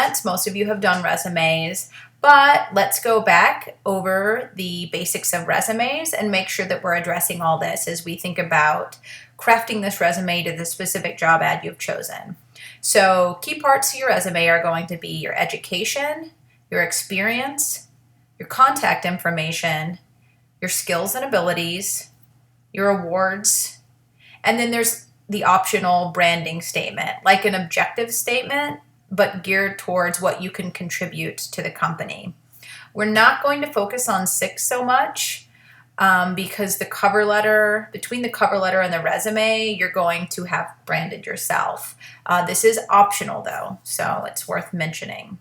sense. Most of you have done resumes, but let's go back over the basics of resumes and make sure that we're addressing all this as we think about crafting this resume to the specific job ad you've chosen. So key parts of your resume are going to be your education, your experience, your contact information, your skills and abilities, your awards, and then there's the optional branding statement, like an objective statement, but geared towards what you can contribute to the company. We're not going to focus on 6 so much because the cover letter, between the cover letter and the resume, you're going to have branded yourself. This is optional though, so it's worth mentioning.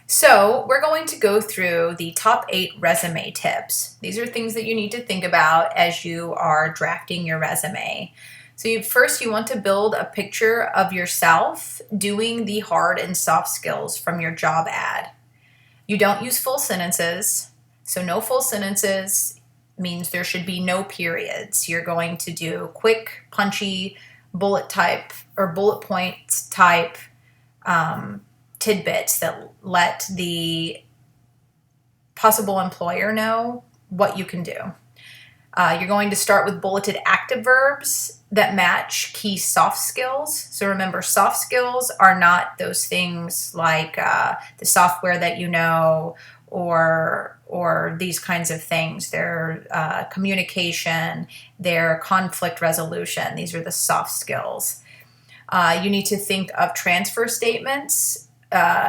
So we're going to go through the top 8 resume tips. These are things that you need to think about as you are drafting your resume. So first you want to build a picture of yourself doing the hard and soft skills from your job ad. You don't use full sentences. So no full sentences means there should be no periods. You're going to do quick, punchy, bullet points type tidbits that let the possible employer know what you can do. You're going to start with bulleted active verbs that match key soft skills. So remember, soft skills are not those things like the software that you know or these kinds of things. They're communication, they're conflict resolution. These are the soft skills. You need to think of transfer statements.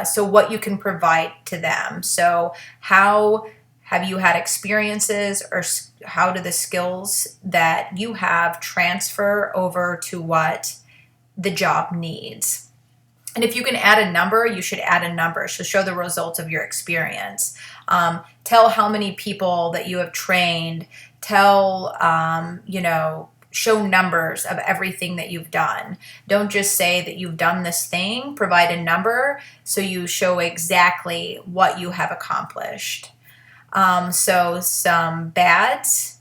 So what you can provide to them. So how have you had experiences, or how do the skills that you have transfer over to what the job needs? And if you can add a number, you should add a number. So show the results of your experience. Tell how many people that you have trained. Tell, show numbers of everything that you've done. Don't just say that you've done this thing, provide a number so you show exactly what you have accomplished. So some bads,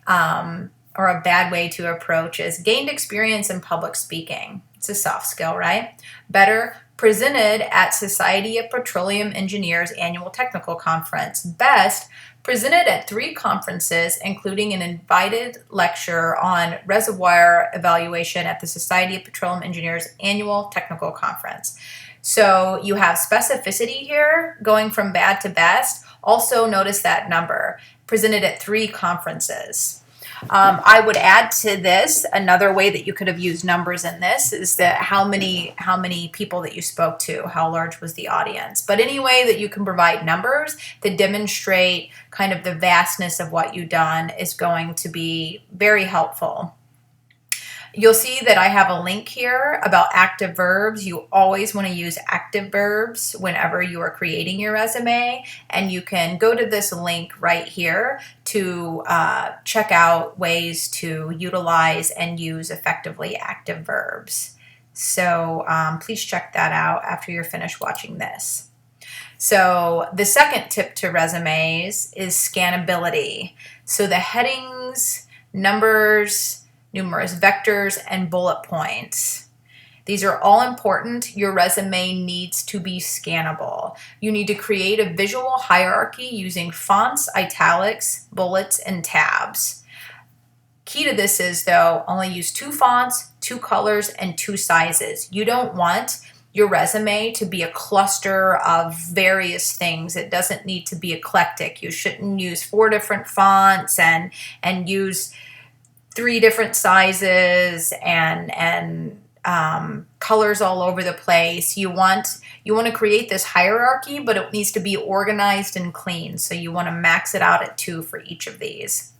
or a bad way to approach is gained experience in public speaking. It's a soft skill, right? Better, presented at Society of Petroleum Engineers Annual Technical Conference. Best, presented at 3 conferences, including an invited lecture on reservoir evaluation at the Society of Petroleum Engineers Annual Technical Conference. So you have specificity here, going from bad to best. Also notice that number, presented at 3 conferences. I would add to this, another way that you could have used numbers in this is that how many people that you spoke to, how large was the audience. But any way that you can provide numbers that demonstrate kind of the vastness of what you've done is going to be very helpful. You'll see that I have a link here about active verbs. You always want to use active verbs whenever you are creating your resume, and you can go to this link right here to check out ways to utilize and use effectively active verbs. So please check that out after you're finished watching this. So the second tip to resumes is scannability. So the headings, numbers, numerous vectors, and bullet points. These are all important. Your resume needs to be scannable. You need to create a visual hierarchy using fonts, italics, bullets, and tabs. Key to this is, though, only use 2 fonts, 2 colors, and 2 sizes. You don't want your resume to be a cluster of various things. It doesn't need to be eclectic. You shouldn't use 4 different fonts and use 3 different sizes and colors all over the place. You want to create this hierarchy, but it needs to be organized and clean. So you want to max it out at 2 for each of these.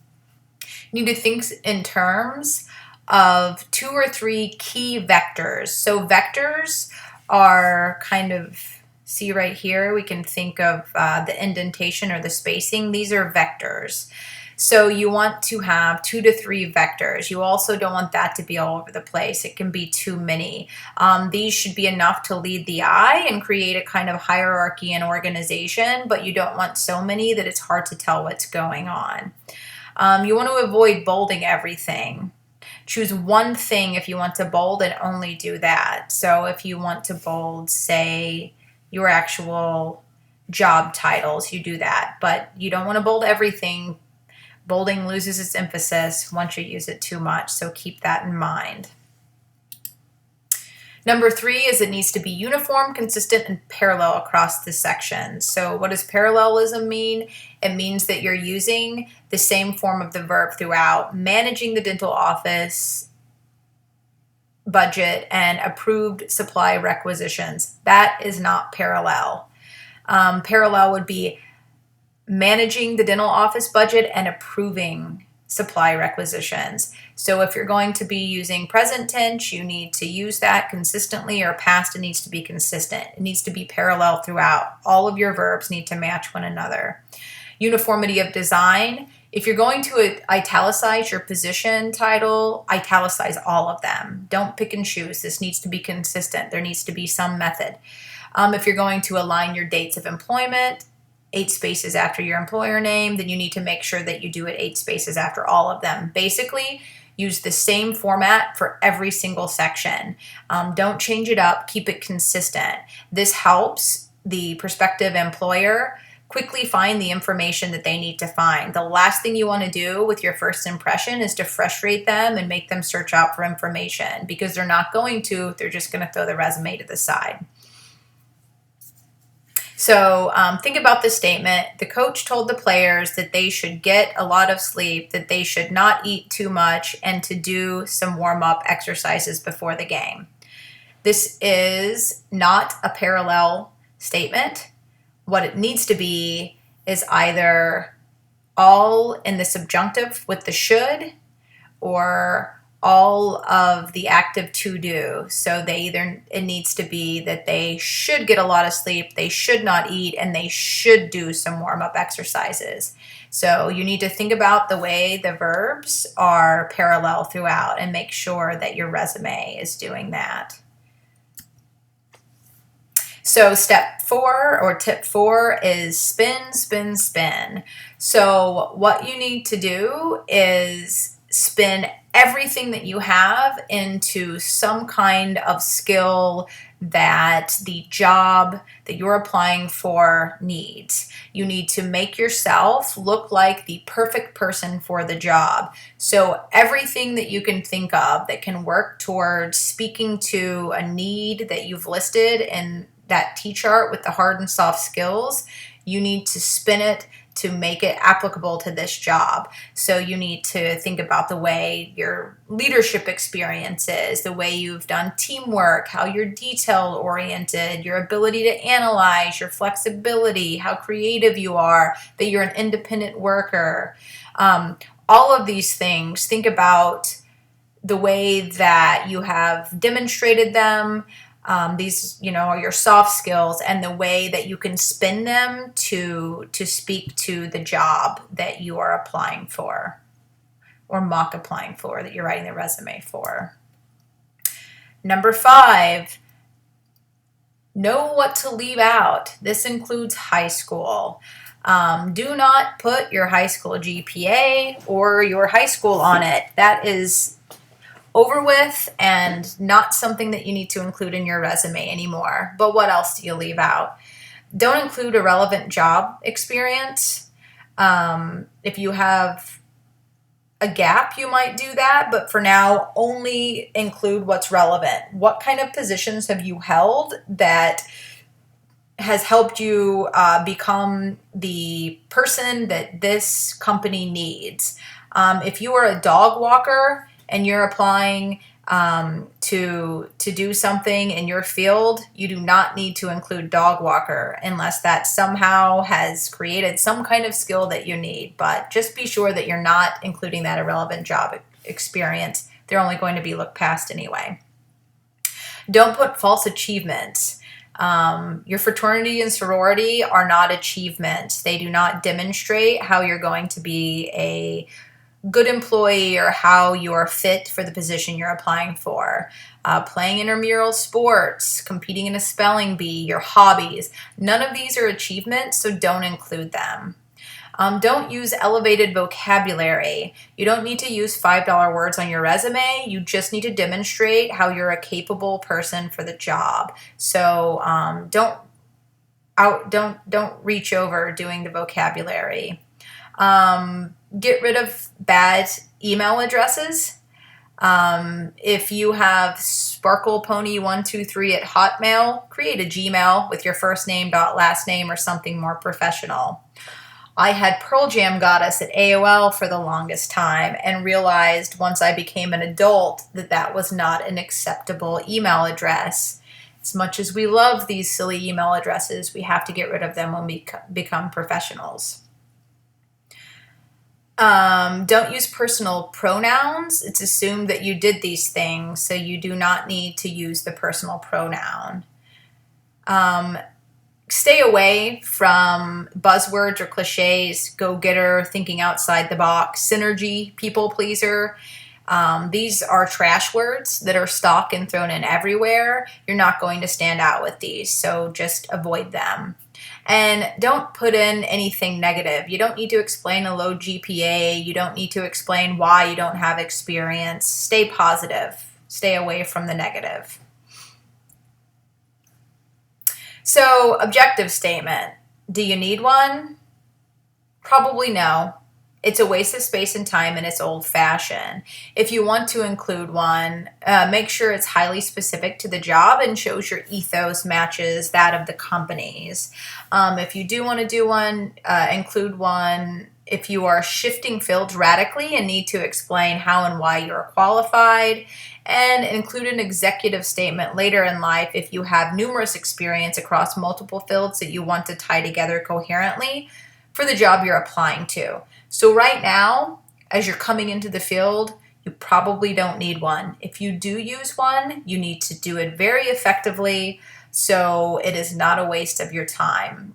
You need to think in terms of 2 or 3 key vectors. So vectors are kind of, see right here, we can think of the indentation or the spacing. These are vectors. So you want to have 2 to 3 vectors. You also don't want that to be all over the place. It can be too many. These should be enough to lead the eye and create a kind of hierarchy and organization, but you don't want so many that it's hard to tell what's going on. You want to avoid bolding everything. choose one thing if you want to bold and only do that. So if you want to bold, say, your actual job titles, you do that. But you don't want to bold everything. Bolding loses its emphasis once you use it too much, so keep that in mind. Number 3 is it needs to be uniform, consistent, and parallel across the section. So what does parallelism mean? It means that you're using the same form of the verb throughout. Managing the dental office budget and approved supply requisitions. That is not parallel. Parallel would be managing the dental office budget and approving supply requisitions. So if you're going to be using present tense, you need to use that consistently, or past, it needs to be consistent. It needs to be parallel throughout. All of your verbs need to match one another. Uniformity of design. If you're going to italicize your position title, italicize all of them. Don't pick and choose. This needs to be consistent. There needs to be some method. If you're going to align your dates of employment, 8 spaces after your employer name, then you need to make sure that you do it 8 spaces after all of them. Basically, use the same format for every single section. Don't change it up. Keep it consistent. This helps the prospective employer quickly find the information that they need to find. The last thing you want to do with your first impression is to frustrate them and make them search out for information, because they're not going to. They're just going to throw the resume to the side. So think about the statement. The coach told the players that they should get a lot of sleep, that they should not eat too much, and to do some warm-up exercises before the game. This is not a parallel statement. What it needs to be is either all in the subjunctive with the should, or all of the active to do. So it needs to be that they should get a lot of sleep, they should not eat, and they should do some warm-up exercises. So you need to think about the way the verbs are parallel throughout and make sure that your resume is doing that. So step 4, or tip 4, is spin, spin, spin. So what you need to do is spin everything that you have into some kind of skill that the job that you're applying for needs. You need to make yourself look like the perfect person for the job. So everything that you can think of that can work towards speaking to a need that you've listed in that T-chart with the hard and soft skills, you need to spin it to make it applicable to this job. So you need to think about the way your leadership experience is, the way you've done teamwork, how you're detail-oriented, your ability to analyze, your flexibility, how creative you are, that you're an independent worker. All of these things, think about the way that you have demonstrated them. These, are your soft skills, and the way that you can spin them to speak to the job that you are applying for, or mock applying for, that you're writing the resume for. Number 5, know what to leave out. This includes high school. Do not put your high school GPA or your high school on it. That is over with and not something that you need to include in your resume anymore. But what else do you leave out? Don't include a relevant job experience. If you have a gap, you might do that, but for now, only include what's relevant. What kind of positions have you held that has helped you become the person that this company needs? If you are a dog walker and you're applying to do something in your field, you do not need to include dog walker unless that somehow has created some kind of skill that you need. But just be sure that you're not including that irrelevant job experience. They're only going to be looked past anyway. Don't put false achievements. Your fraternity and sorority are not achievements. They do not demonstrate how you're going to be a good employee or how you are fit for the position you're applying for. Playing intramural sports, competing in a spelling bee, your hobbies. None of these are achievements, so don't include them. Don't use elevated vocabulary. You don't need to use $5 words on your resume. You just need to demonstrate how you're a capable person for the job. So don't reach over doing the vocabulary. Get rid of bad email addresses. If you have sparklepony123 at Hotmail, create a Gmail with your first name, last name, or something more professional. I had Pearl Jam Goddess at AOL for the longest time and realized once I became an adult that that was not an acceptable email address. As much as we love these silly email addresses, we have to get rid of them when we become professionals. Don't use personal pronouns. It's assumed that you did these things, so you do not need to use the personal pronoun. Stay away from buzzwords or cliches, go-getter, thinking outside the box, synergy, people pleaser. These are trash words that are stock and thrown in everywhere. You're not going to stand out with these, so just avoid them. And don't put in anything negative. You don't need to explain a low GPA. You don't need to explain why you don't have experience. Stay positive. Stay away from the negative. So, objective statement. Do you need one? Probably no. It's a waste of space and time, and it's old-fashioned. If you want to include one, make sure it's highly specific to the job and shows your ethos matches that of the company's. If you do want to do one, include one. If you are shifting fields radically and need to explain how and why you're qualified, and include an executive statement later in life if you have numerous experience across multiple fields that you want to tie together coherently for the job you're applying to. So right now, as you're coming into the field, you probably don't need one. If you do use one, you need to do it very effectively so it is not a waste of your time.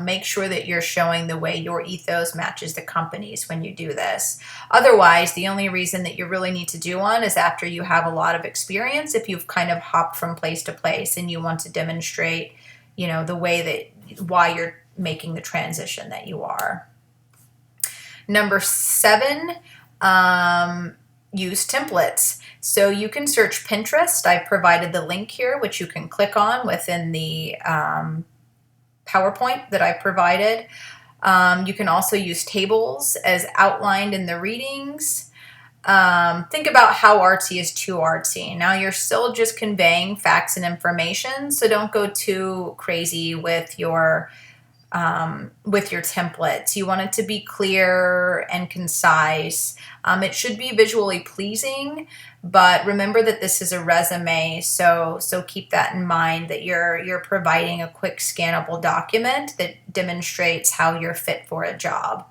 Make sure that you're showing the way your ethos matches the company's when you do this. Otherwise, the only reason that you really need to do one is after you have a lot of experience, if you've kind of hopped from place to place and you want to demonstrate, the way why you're making the transition that you are. Number 7, use templates. So you can search Pinterest. I provided the link here, which you can click on within the PowerPoint that I provided. You can also use tables as outlined in the readings. Think about how artsy is too artsy. Now you're still just conveying facts and information, so don't go too crazy with your templates. You want it to be clear and concise. It should be visually pleasing, but remember that this is a resume, so keep that in mind, that you're providing a quick scannable document that demonstrates how you're fit for a job.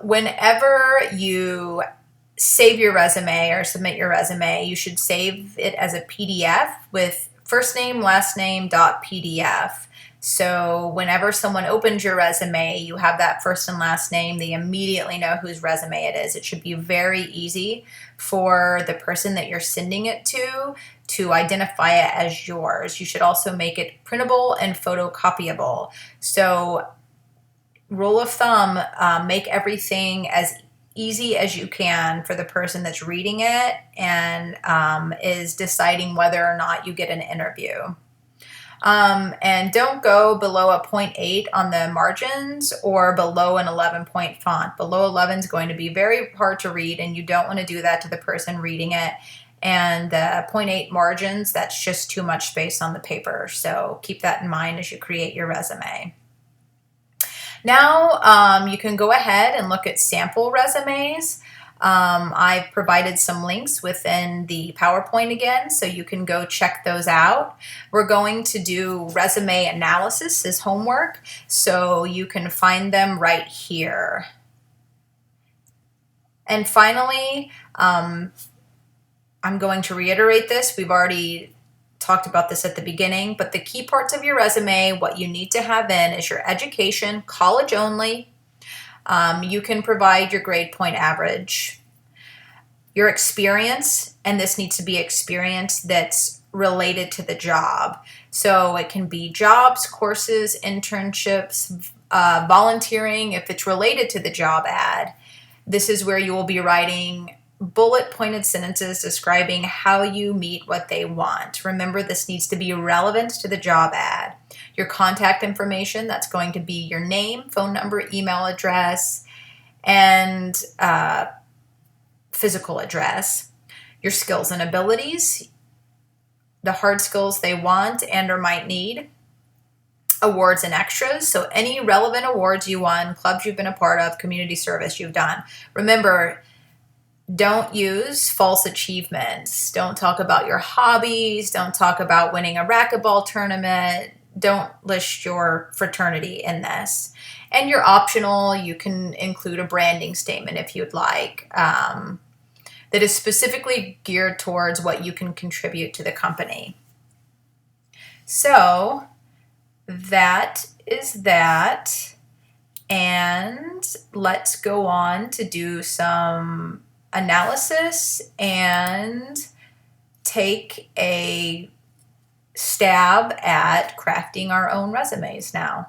Whenever you save your resume or submit your resume, you should save it as a PDF with first name, last name, .pdf. So whenever someone opens your resume, you have that first and last name. They immediately know whose resume it is. It should be very easy for the person that you're sending it to identify it as yours. You should also make it printable and photocopiable. So rule of thumb, make everything as easy as you can for the person that's reading it and is deciding whether or not you get an interview. And don't go below a 0.8 on the margins or below an 11-point font. Below 11 is going to be very hard to read, and you don't want to do that to the person reading it. And the 0.8 margins, that's just too much space on the paper. So keep that in mind as you create your resume. Now you can go ahead and look at sample resumes. I've provided some links within the PowerPoint again, so you can go check those out. We're going to do resume analysis as homework, so you can find them right here. And finally, I'm going to reiterate this. We've already talked about this at the beginning, but the key parts of your resume, what you need to have in is your education, college only. You can provide your grade point average, your experience, and this needs to be experience that's related to the job. So it can be jobs, courses, internships, volunteering if it's related to the job ad. This is where you will be writing bullet pointed sentences describing how you meet what they want. Remember, this needs to be relevant to the job ad. Your contact information, that's going to be your name, phone number, email address, and physical address. Your skills and abilities, the hard skills they want and or might need. Awards and extras, so any relevant awards you won, clubs you've been a part of, community service you've done. Remember, don't use false achievements. Don't talk about your hobbies. Don't talk about winning a racquetball tournament. Don't list your fraternity in this. And you're optional. You can include a branding statement if you'd like, that is specifically geared towards what you can contribute to the company. So that is that. And let's go on to do some analysis and take a stab at crafting our own resumes now.